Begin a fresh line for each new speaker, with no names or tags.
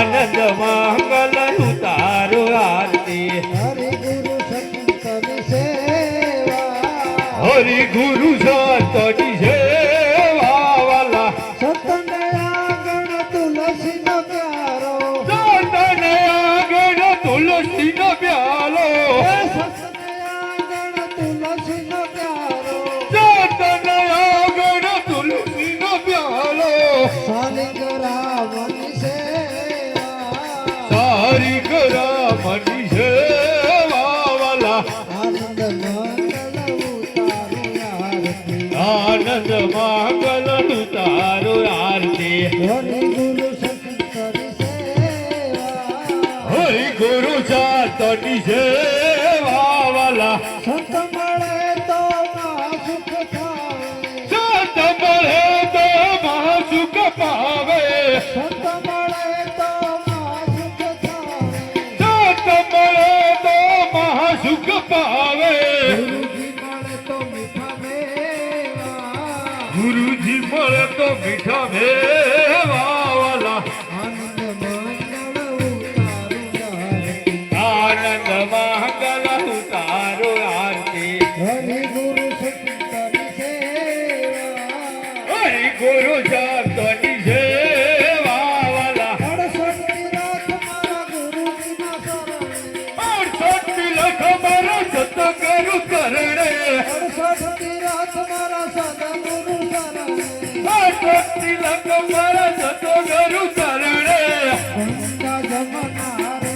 આનંદ મંગલ ઉતારો આરતી
હરિ ગુરુ સંતની સેવા
હરિ ગુરુ સંતની સેવા વાલા
સતને આગળ તુલસી નો પ્યારો
સતને આગળ તુલસી નો પ્યાલો
સતને આગળ તુલસી નો પ્યારો
સતને આગળ તુલસી નો પ્યાલો
સાલિક રામની સેવા
તારીખ રામની સેવા વાલા
આનંદ મંગલ ઉતારું આરતી
આનંદ મંગલ ઉતારો આરતી
હરિ ગુરુ સંતની સેવા
હરિ ગુરુ સાતની સેવા વાલા
સંત મળે તો મહા સુખ થાય
સાત મળે તો મહા સુખ પાવે
સંત મળે તો મહા સુખ થાય
સાત મળે તો મહા સુખ પાવે
ગુરુજી મળે તો મીઠા મેવા
ગુરુજી મળે તો મીઠા મેવા વાલા
આનંદ મંગળ ઉતારું આરતી
આનંદ મંગલ ઉતારો આરતી
હરિ ગુરુ સંતની સેવા
હરિ ગુરુ સાતની સેવા વાલા
68 રાત મારા ગુરુજીના શરણે
68 લખ મારા સતગુરુ કરણે
68 રાત મારા સદગુરુ શરણે
68 લખ મારા સતગુરુ કરણે
ગંગા જમનાર